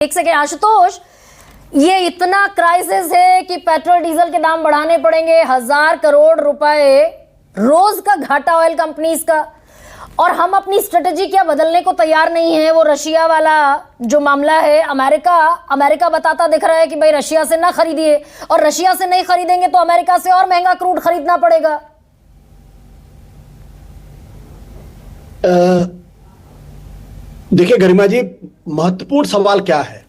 एक सेकेंड आशुतोष, ये इतना क्राइसिस है कि पेट्रोल डीजल के दाम बढ़ाने पड़ेंगे, 1000 करोड़ रुपए रोज का घाटा ऑयल कंपनीज का, और हम अपनी स्ट्रेटेजी क्या बदलने को तैयार नहीं है। वो रशिया वाला जो मामला है, अमेरिका बताता दिख रहा है कि भाई रशिया से ना खरीदिए, और रशिया से नहीं खरीदेंगे तो अमेरिका से और महंगा क्रूड खरीदना पड़ेगा। देखिए गरिमा जी, महत्वपूर्ण सवाल क्या है?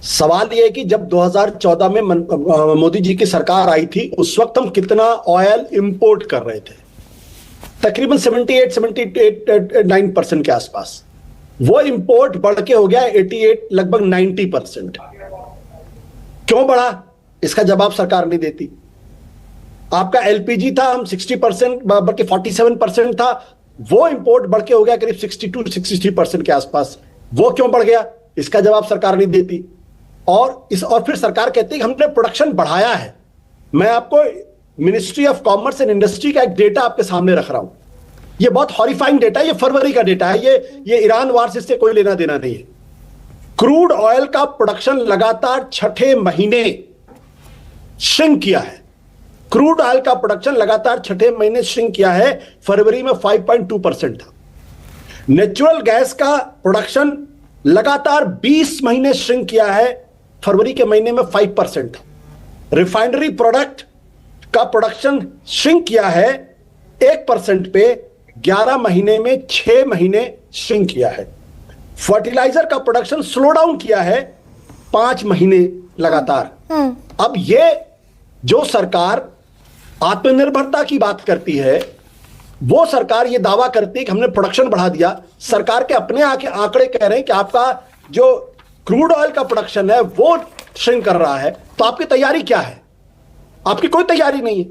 सवाल यह है कि जब 2014 में मोदी जी की सरकार आई थी, उस वक्त हम कितना ऑयल इंपोर्ट कर रहे थे? तकरीबन 78-79% के आसपास। वो इंपोर्ट बढ़ के हो गया 88, लगभग 90%। क्यों बढ़ा? इसका जवाब सरकार नहीं देती। आपका एलपीजी था, हम 60%, बल्कि 47% था, वो इंपोर्ट बढ़ के हो गया करीब 62-63% के आसपास। वो क्यों बढ़ गया? इसका जवाब सरकार नहीं देती। और फिर सरकार कहती है कि हमने प्रोडक्शन बढ़ाया है। मैं आपको ministry of commerce and industry का एक डेटा आपके सामने रख रहा हूं। ये बहुत हॉरिफाइंग डेटा है, ये फरवरी का डेटा है, ये ईरान वार से इससे कोई लेना देना नहीं है। क्रूड ऑयल का प्रोडक्शन लगातार छठे महीने श्रिंक किया है। क्रूड ऑयल का प्रोडक्शन लगातार छठे महीने श्रिंक किया है। फरवरी में 5.2% था। नेचुरल गैस का प्रोडक्शन लगातार 20 महीने श्रिंक किया है। फरवरी के महीने में 5% था। रिफाइनरी प्रोडक्ट का प्रोडक्शन श्रिंक किया है 1% पे, 11 महीने में 6 महीने श्रिंक किया है। फर्टिलाइजर का प्रोडक्शन स्लो डाउन किया है 5 महीने लगातार। अब ये जो सरकार आत्मनिर्भरता की बात करती है, वो सरकार ये दावा करती है कि हमने प्रोडक्शन बढ़ा दिया। सरकार के अपने आंकड़े कह रहे हैं कि आपका जो क्रूड ऑयल का प्रोडक्शन है वो श्रिंक कर रहा है। तो आपकी तैयारी क्या है? आपकी कोई तैयारी नहीं है।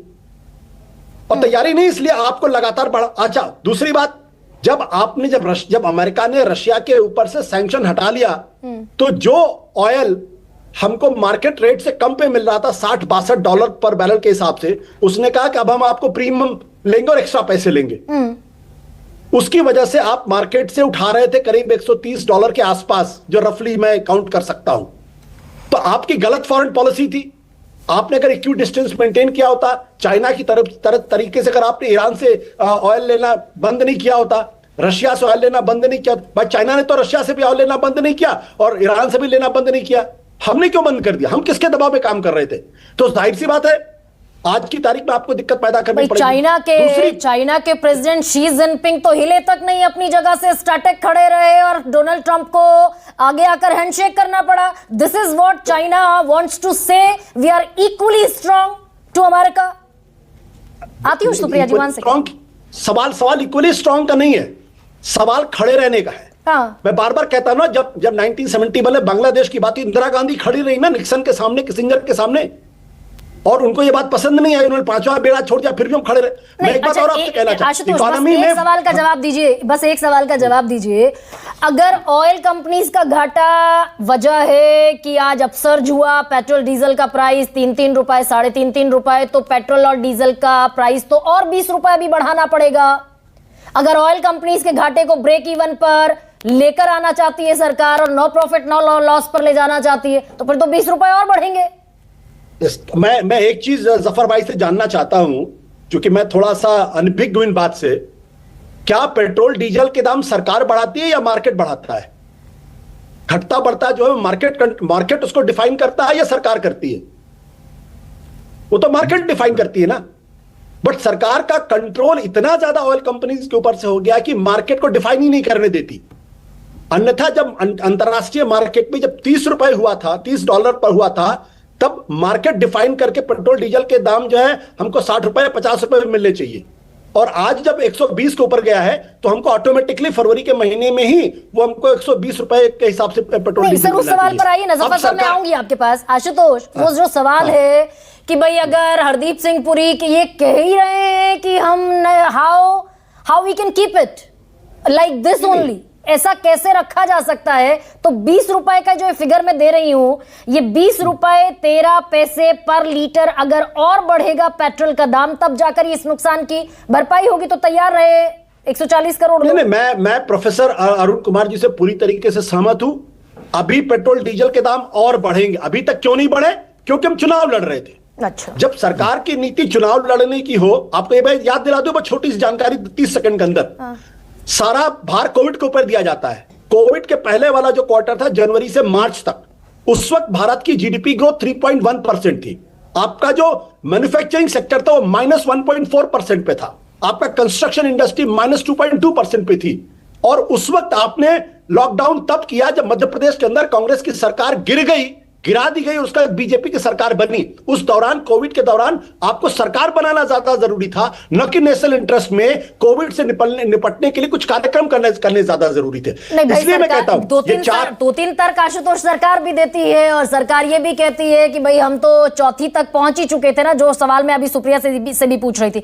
और तैयारी नहीं इसलिए आपको लगातार बढ़ा। अच्छा, दूसरी बात, जब अमेरिका ने रशिया के ऊपर से सैंक्शन हटा लिया, तो जो ऑयल हमको मार्केट रेट से कम पे मिल रहा था, $60-62 पर बैरल के हिसाब से, उसने कहा कि अब हम आपको प्रीमियम लेंगे और एक्स्ट्रा पैसे लेंगे। उसकी वजह से आप मार्केट से उठा रहे थे करीब $130 के आसपास, जो रफली मैं काउंट कर सकता हूं। तो आपकी गलत फॉरेन पॉलिसी थी। आपने अगर इक्वी डिस्टेंस मेंटेन किया होता, चाइना की तरीके से अगर आपने ईरान से ऑयल लेना बंद नहीं किया होता, रशिया से ऑयल लेना बंद नहीं किया, भाई चाइना ने तो रशिया से भी ऑयल लेना बंद नहीं किया और ईरान से भी लेना बंद नहीं किया। हमने क्यों बंद कर दिया? हम किसके दबाव में काम कर रहे थे? तो जाहिर सी बात है आज की तारीख में आपको दिक्कत पैदा करनी पड़ेगी। चाइना के प्रेसिडेंट शी जिनपिंग तो हिले तक नहीं, अपनी जगह से स्टैटिक खड़े रहे और डोनाल्ड ट्रंप को आगे आकर हैंडशेक करना पड़ा। This is what China wants to say, we are equally strong to America. आती हूं सुप्रिया जी, मान सकते। सवाल इक्वली स्ट्रांग का नहीं है, सवाल खड़े रहने का है। हाँ। मैं बार बार कहता हूं ना, जब 1970 वाले बांग्लादेश की बात, इंदिरा गांधी खड़ी रही ना निक्सन के सामने, किसिंजर के सामने, और उनको ये बात पसंद नहीं आई, उन्होंने 5वां बेड़ा छोड़ दिया, फिर भी हम खड़े रहे। मैं एक बात और आपसे कहना चाहता हूं, इकोनॉमी में एक सवाल का जवाब दीजिए, बस एक सवाल का जवाब दीजिए। अगर ऑयल कंपनीज का घाटा वजह है कि आज अपसर्ज हुआ पेट्रोल डीजल का प्राइस 3-3 रुपए, 3.5-3 रुपए, तो पेट्रोल और डीजल का प्राइस तो और 20 रुपए भी बढ़ाना पड़ेगा। अगर ऑयल कंपनीज के घाटे को ब्रेक इवन पर लेकर आना चाहती है सरकार और नो प्रॉफिट नो लॉस पर ले जाना चाहती है, तो फिर तो 20 रुपए और बढ़ेंगे। मैं एक चीज जफर भाई से जानना चाहता हूं, क्योंकि मैं थोड़ा सा अनभिज्ञ हूं इन बात से। क्या पेट्रोल डीजल के दाम सरकार बढ़ाती है या मार्केट बढ़ाता है? घटता बढ़ता जो है मार्केट उसको डिफाइन करता है या सरकार करती है? वो तो मार्केट डिफाइन करती है ना। बट सरकार का कंट्रोल इतना ज्यादा ऑयल कंपनीज के ऊपर से हो गया कि मार्केट को डिफाइन ही नहीं करने देती। अन्यथा जब अंतरराष्ट्रीय मार्केट में जब $30 हुआ था, $30 पर हुआ था, तब मार्केट डिफाइन करके पेट्रोल डीजल के दाम जो है हमको ₹60 या ₹50 में मिलने चाहिए। और आज जब 120 के ऊपर गया है, तो हमको ऑटोमेटिकली फरवरी के महीने में ही वो हमको ₹120 के हिसाब से पेट्रोल डीजल सर, उस सवाल पर आइए ना जफर साहब, मैं आऊंगी आपके पास। आशुतोष, वो जो सवाल है कि भाई अगर हरदीप सिंह पुरी के ये कह ही रहे हैं कि हम how we can keep it like this only, ऐसा कैसे रखा जा सकता है? तो 20 रुपए का जो फिगर मैं दे रही हूं, ये 20 रुपए 13 पैसे पर लीटर अगर और बढ़ेगा पेट्रोल का दाम, तब जाकर इस नुकसान की भरपाई होगी। तो तैयार रहे 140 करोड़। नहीं, मैं प्रोफेसर अरुण कुमार जी से पूरी तरीके से सहमत हूं। अभी पेट्रोल डीजल के दाम और बढ़ेंगे। अभी तक क्यों नहीं बढ़े? क्योंकि हम चुनाव लड़ रहे थे। अच्छा, जब सरकार की नीति चुनाव लड़ने की हो, आपको ये बात याद दिला दूं, बस छोटी सी जानकारी 30 सेकंड के अंदर, सारा भार कोविड के ऊपर दिया जाता है। कोविड के पहले वाला जो क्वार्टर था जनवरी से मार्च तक, उस वक्त भारत की जीडीपी ग्रोथ 3.1% थी। आपका जो मैन्युफैक्चरिंग सेक्टर था वो -1.4% पे था। आपका कंस्ट्रक्शन इंडस्ट्री -2.2% पे थी। और उस वक्त आपने लॉकडाउन तब किया जब मध्य प्रदेश के अंदर कांग्रेस की सरकार गिरा दी गई, उसका बीजेपी की सरकार बनी। उस दौरान, कोविड के दौरान, आपको सरकार बनाना ज्यादा जरूरी था, न कि नेशनल इंटरेस्ट में कोविड से निपटने के लिए कुछ कार्यक्रम करने ज्यादा जरूरी थे। नहीं भाई, इसलिए मैं कहता हूं दो तीन तर्क आशुतोष सरकार भी देती है, और सरकार ये भी कहती है कि भाई हम तो चौथी तक पहुंच ही चुके थे ना, जो सवाल मैं अभी सुप्रिया से भी पूछ रही थी।